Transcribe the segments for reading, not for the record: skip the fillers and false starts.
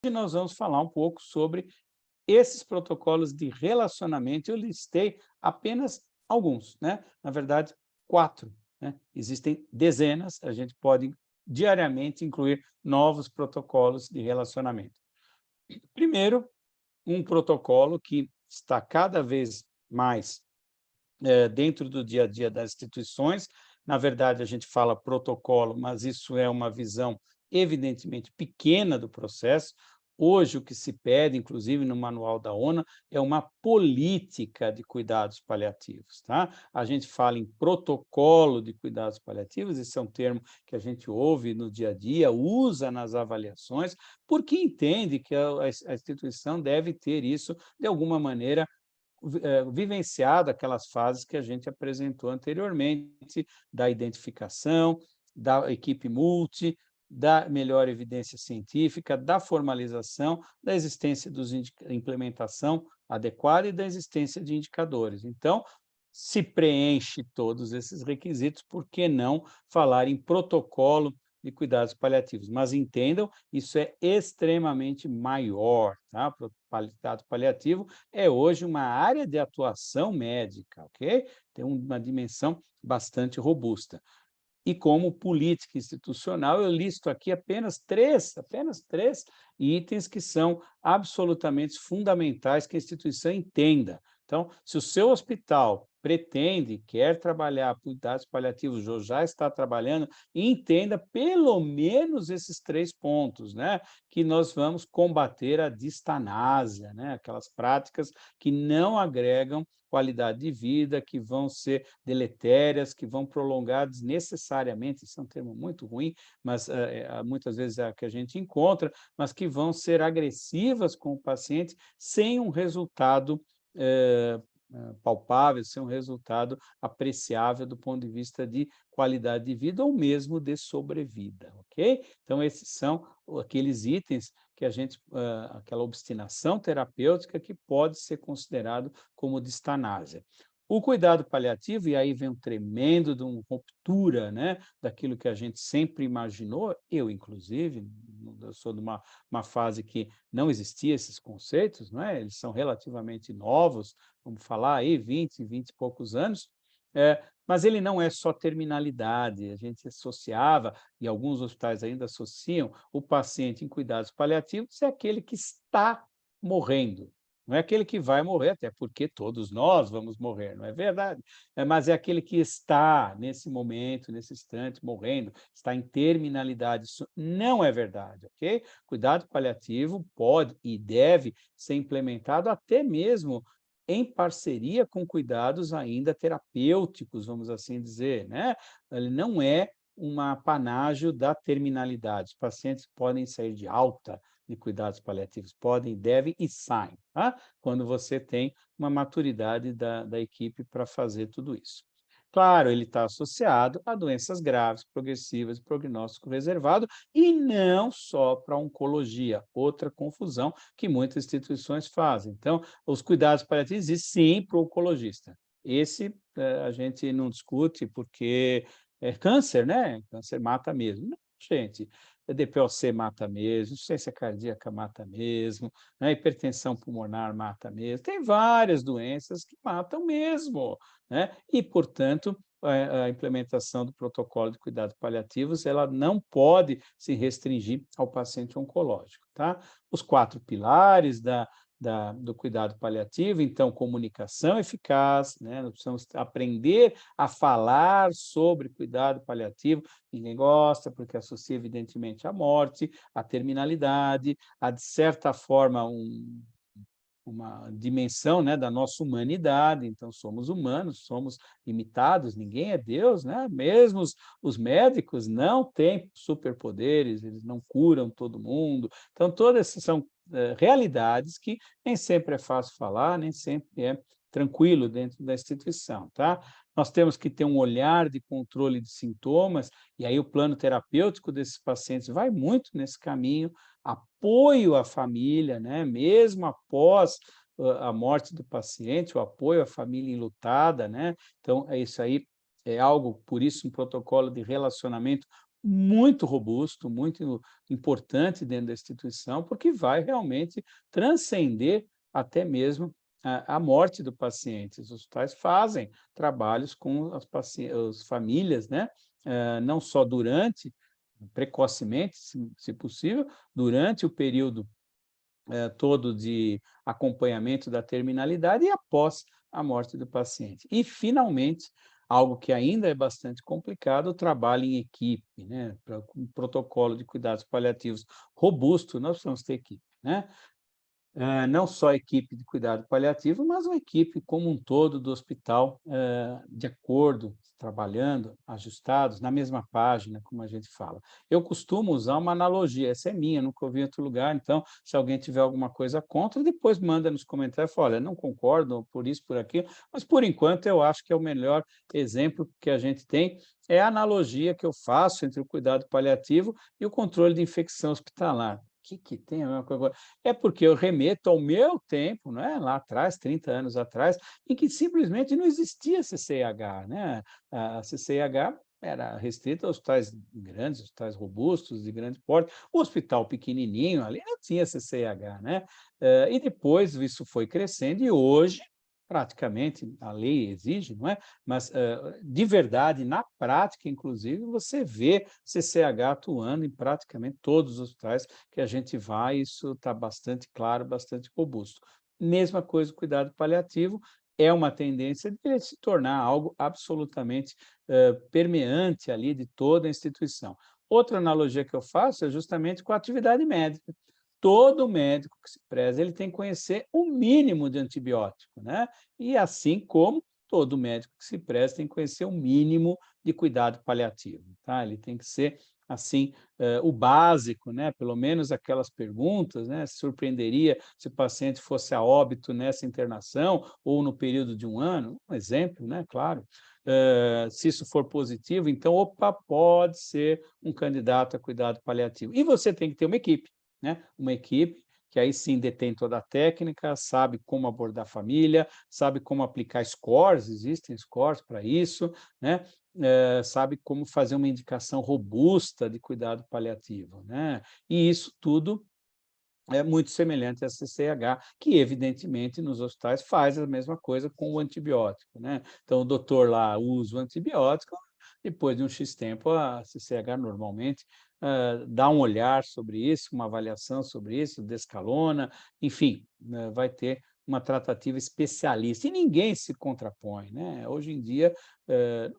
Hoje nós vamos falar um pouco sobre esses protocolos de relacionamento. Eu listei apenas alguns, né? Na verdade, 4, né? Existem dezenas, a gente pode diariamente incluir novos protocolos de relacionamento. Primeiro, um protocolo que está cada vez mais dentro do dia a dia das instituições. Na verdade, a gente fala protocolo, mas isso é uma visão evidentemente pequena do processo. Hoje, o que se pede, inclusive no manual da ONU, é uma política de cuidados paliativos, tá? A gente fala em protocolo de cuidados paliativos, esse é um termo que a gente ouve no dia a dia, usa nas avaliações, porque entende que a instituição deve ter isso, de alguma maneira, vivenciado aquelas fases que a gente apresentou anteriormente, da identificação, da equipe multi, da melhor evidência científica, da formalização, da existência dos implementação adequada e da existência de indicadores. Então, se preenche todos esses requisitos, por que não falar em protocolo de cuidados paliativos? Mas entendam, isso é extremamente maior, tá? Cuidado paliativo é hoje uma área de atuação médica, ok? Tem uma dimensão bastante robusta. E como política institucional, eu listo aqui apenas três itens que são absolutamente fundamentais que a instituição entenda. Então, se o seu hospital pretende, quer trabalhar cuidados paliativos, ou já está trabalhando, entenda pelo menos esses 3 pontos, né? Que nós vamos combater a distanásia, né? Aquelas práticas que não agregam qualidade de vida, que vão ser deletérias, que vão prolongar desnecessariamente, isso é um termo muito ruim, mas muitas vezes é a que a gente encontra, mas que vão ser agressivas com o paciente sem um resultado palpável, sem um resultado apreciável do ponto de vista de qualidade de vida ou mesmo de sobrevida, ok? Então, esses são aqueles itens que a gente, aquela obstinação terapêutica que pode ser considerado como distanásia. O cuidado paliativo, e aí vem um tremendo de uma ruptura, né, daquilo que a gente sempre imaginou, eu inclusive, eu sou de uma fase que não existia esses conceitos, não é? Eles são relativamente novos, vamos falar aí 20 e poucos anos, mas ele não é só terminalidade, a gente associava, e alguns hospitais ainda associam, o paciente em cuidados paliativos é aquele que está morrendo, não é aquele que vai morrer, até porque todos nós vamos morrer, não é verdade? Mas é aquele que está, nesse momento, nesse instante, morrendo, está em terminalidade. Isso não é verdade, ok? Cuidado paliativo pode e deve ser implementado até mesmo em parceria com cuidados ainda terapêuticos, vamos assim dizer, né? Ele não é uma apanágio da terminalidade. Os pacientes podem sair de alta de cuidados paliativos, podem, devem e saem, tá? Quando você tem uma maturidade da equipe para fazer tudo isso. Claro, ele está associado a doenças graves, progressivas, prognóstico reservado, e não só para oncologia, outra confusão que muitas instituições fazem. Então, os cuidados paliativos existem sim para o oncologista. Esse a gente não discute porque é câncer, né? Câncer mata mesmo. Não, gente, DPOC mata mesmo, insuficiência cardíaca mata mesmo, né? Hipertensão pulmonar mata mesmo. Tem várias doenças que matam mesmo, né? E, portanto, a implementação do protocolo de cuidados paliativos, ela não pode se restringir ao paciente oncológico, tá? Os 4 pilares do cuidado paliativo, então, comunicação eficaz, né? Nós precisamos aprender a falar sobre cuidado paliativo. Ninguém gosta, porque associa, evidentemente, a morte, a terminalidade, a, de certa forma, uma dimensão, né, da nossa humanidade. Então somos humanos, somos limitados, ninguém é Deus, né? Mesmo os médicos não têm superpoderes, eles não curam todo mundo. Então todas essas são realidades que nem sempre é fácil falar, nem sempre é tranquilo dentro da instituição, tá? Nós temos que ter um olhar de controle de sintomas, e aí o plano terapêutico desses pacientes vai muito nesse caminho, apoio à família, né? Mesmo após a morte do paciente, o apoio à família enlutada, né? Então, é isso aí, é algo, por isso, um protocolo de relacionamento muito robusto, muito importante dentro da instituição, porque vai realmente transcender até mesmo a morte do paciente. Os hospitais fazem trabalhos com as famílias, né? Não só durante, precocemente, se possível, durante o período todo de acompanhamento da terminalidade e após a morte do paciente. E, finalmente, algo que ainda é bastante complicado, o trabalho em equipe, né? Para um protocolo de cuidados paliativos robusto, nós precisamos ter equipe, né? Não só a equipe de cuidado paliativo, mas uma equipe como um todo do hospital, de acordo, trabalhando, ajustados, na mesma página, como a gente fala. Eu costumo usar uma analogia, essa é minha, nunca ouvi em outro lugar, então, se alguém tiver alguma coisa contra, depois manda nos comentários e fala, olha, não concordo por isso, por aquilo, mas por enquanto eu acho que é o melhor exemplo que a gente tem, é a analogia que eu faço entre o cuidado paliativo e o controle de infecção hospitalar. O que tem a mesma coisa? É porque eu remeto ao meu tempo, não é? Lá atrás, 30 anos atrás, em que simplesmente não existia CCIH, né? A CCIH era restrita aos hospitais grandes, hospitais robustos, de grande porte. O hospital pequenininho ali não tinha CCIH, né? E depois isso foi crescendo e hoje, praticamente, a lei exige, não é? Mas, de verdade, na prática, inclusive, você vê CCH atuando em praticamente todos os hospitais que a gente vai, isso está bastante claro, bastante robusto. Mesma coisa o cuidado paliativo, é uma tendência de ele se tornar algo absolutamente permeante ali de toda a instituição. Outra analogia que eu faço é justamente com a atividade médica. Todo médico que se preza, ele tem que conhecer o mínimo de antibiótico, né? E assim como todo médico que se preza tem que conhecer o mínimo de cuidado paliativo, tá? Ele tem que ser, assim, o básico, né? Pelo menos aquelas perguntas, né? Se surpreenderia se o paciente fosse a óbito nessa internação ou no período de 1 ano? Um exemplo, né? Claro. Se isso for positivo, então, opa, pode ser um candidato a cuidado paliativo. E você tem que ter uma equipe, né? Uma equipe que aí sim detém toda a técnica, sabe como abordar a família, sabe como aplicar scores, existem scores para isso, né? Sabe como fazer uma indicação robusta de cuidado paliativo, né? E isso tudo é muito semelhante à CCH, que evidentemente nos hospitais faz a mesma coisa com o antibiótico, né? Então o doutor lá usa o antibiótico, depois de um X tempo a CCH normalmente dá um olhar sobre isso, uma avaliação sobre isso, descalona, enfim, né, vai ter uma tratativa especialista e ninguém se contrapõe, né? Hoje em dia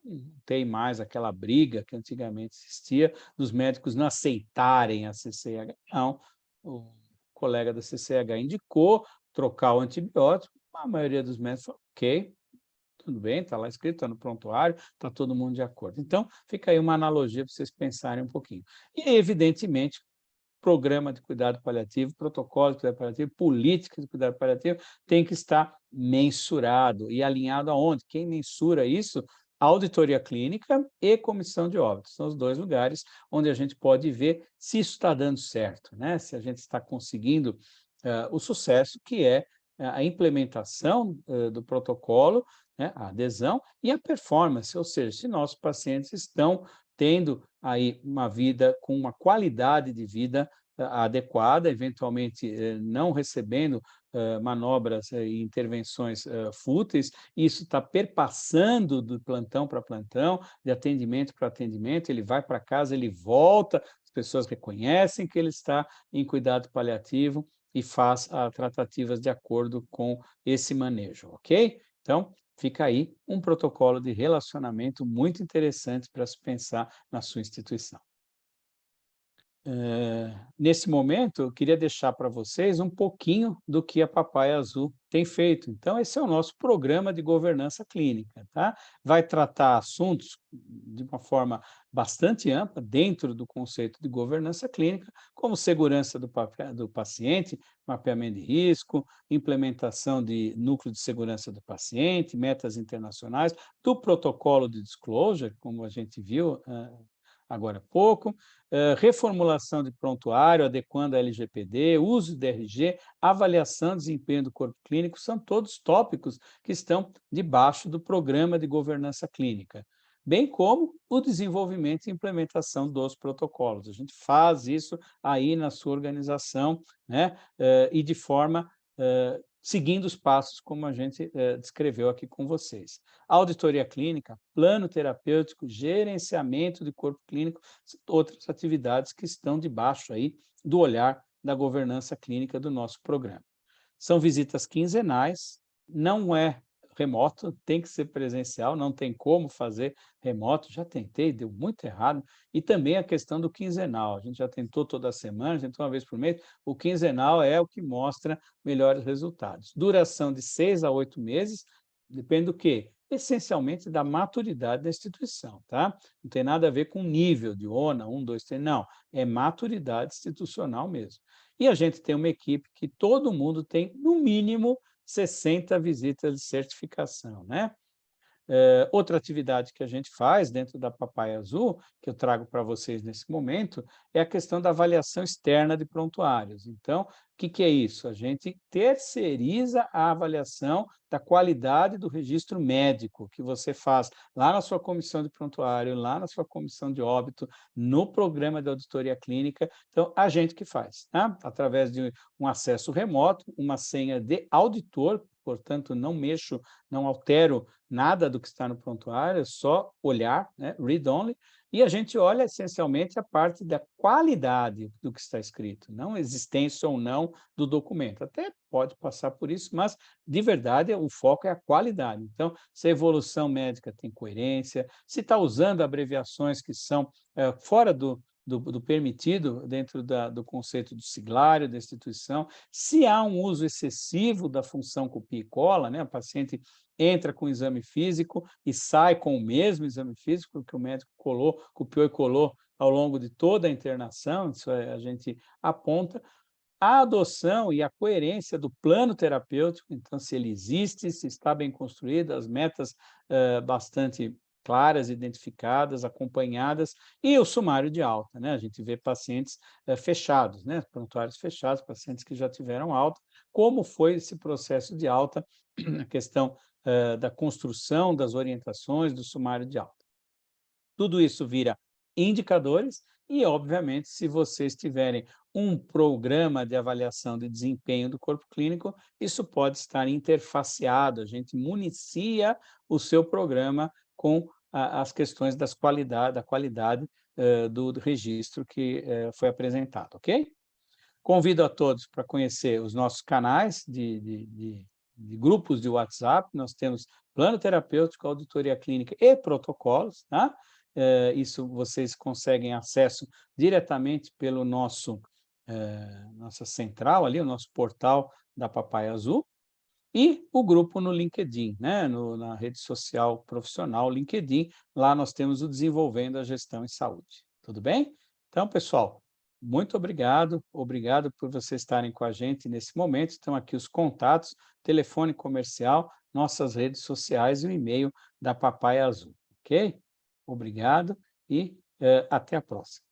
não tem mais aquela briga que antigamente existia dos médicos não aceitarem a CCH, não. O colega da CCH indicou trocar o antibiótico, a maioria dos médicos falou, ok, tudo bem, está lá escrito, está no prontuário, está todo mundo de acordo. Então, fica aí uma analogia para vocês pensarem um pouquinho. E, evidentemente, programa de cuidado paliativo, protocolo de cuidado paliativo, política de cuidado paliativo, tem que estar mensurado e alinhado aonde? Quem mensura isso? Auditoria clínica e comissão de óbitos. São os 2 lugares onde a gente pode ver se isso está dando certo, né? Se a gente está conseguindo o sucesso que é a implementação do protocolo, né? A adesão e a performance, ou seja, se nossos pacientes estão tendo aí uma vida com uma qualidade de vida adequada, eventualmente não recebendo manobras e intervenções fúteis, isso está perpassando do plantão para plantão, de atendimento para atendimento, ele vai para casa, ele volta, as pessoas reconhecem que ele está em cuidado paliativo e faz tratativas de acordo com esse manejo, ok? Então, fica aí um protocolo de relacionamento muito interessante para se pensar na sua instituição. Nesse momento, eu queria deixar para vocês um pouquinho do que a Papai Azul tem feito. Então, esse é o nosso programa de governança clínica, tá? Vai tratar assuntos de uma forma bastante ampla, dentro do conceito de governança clínica, como segurança do paciente, mapeamento de risco, implementação de núcleo de segurança do paciente, metas internacionais, do protocolo de disclosure, como a gente viu agora há pouco, reformulação de prontuário, adequando a LGPD, uso de DRG, avaliação de desempenho do corpo clínico, são todos tópicos que estão debaixo do programa de governança clínica. bem como o desenvolvimento e implementação dos protocolos. A gente faz isso aí na sua organização, né, e de forma seguindo os passos como a gente descreveu aqui com vocês. Auditoria clínica, plano terapêutico, gerenciamento de corpo clínico, outras atividades que estão debaixo aí do olhar da governança clínica do nosso programa. São visitas quinzenais, não é remoto, tem que ser presencial, não tem como fazer remoto, já tentei, deu muito errado, e também a questão do quinzenal, a gente já tentou toda semana, a gente tentou uma vez por mês, o quinzenal é o que mostra melhores resultados. Duração de 6 a 8 meses, depende do quê? Essencialmente da maturidade da instituição, tá? Não tem nada a ver com nível de ONA, 1, 2, 3, não, é maturidade institucional mesmo. E a gente tem uma equipe que todo mundo tem, no mínimo, 60 visitas de certificação, né? Outra atividade que a gente faz dentro da Papai Azul, que eu trago para vocês nesse momento, é a questão da avaliação externa de prontuários. Então, o que é isso? A gente terceiriza a avaliação da qualidade do registro médico que você faz lá na sua comissão de prontuário, lá na sua comissão de óbito, no programa de auditoria clínica. Então, a gente que faz, tá? Através de um acesso remoto, uma senha de auditor, portanto, não mexo, não altero nada do que está no prontuário, é só olhar, né, read only, e a gente olha essencialmente a parte da qualidade do que está escrito, não existência ou não do documento. Até pode passar por isso, mas, de verdade, o foco é a qualidade. Então, se a evolução médica tem coerência, se está usando abreviações que são fora do permitido dentro do conceito do siglário da instituição, se há um uso excessivo da função copia e cola, né, o paciente entra com o exame físico e sai com o mesmo exame físico que o médico copiou e colou ao longo de toda a internação, isso a gente aponta. A adoção e a coerência do plano terapêutico, então, se ele existe, se está bem construído, as metas bastante claras, identificadas, acompanhadas, e o sumário de alta, né? A gente vê pacientes fechados, né? Prontuários fechados, pacientes que já tiveram alta, como foi esse processo de alta, a questão da construção das orientações do sumário de alta. Tudo isso vira indicadores e, obviamente, se vocês tiverem um programa de avaliação de desempenho do corpo clínico, isso pode estar interfaceado, a gente municia o seu programa com as questões da qualidade do registro que foi apresentado, ok? Convido a todos para conhecer os nossos canais de grupos de WhatsApp, nós temos plano terapêutico, auditoria clínica e protocolos, tá? Isso vocês conseguem acesso diretamente pelo nossa central ali, o nosso portal da Papai Azul, e o grupo no LinkedIn, né? Na rede social profissional LinkedIn, lá nós temos o Desenvolvendo a Gestão em Saúde. Tudo bem? Então, pessoal, muito obrigado, obrigado por vocês estarem com a gente nesse momento. Estão aqui os contatos, telefone comercial, nossas redes sociais e o e-mail da Papai Azul, ok? Obrigado e até a próxima.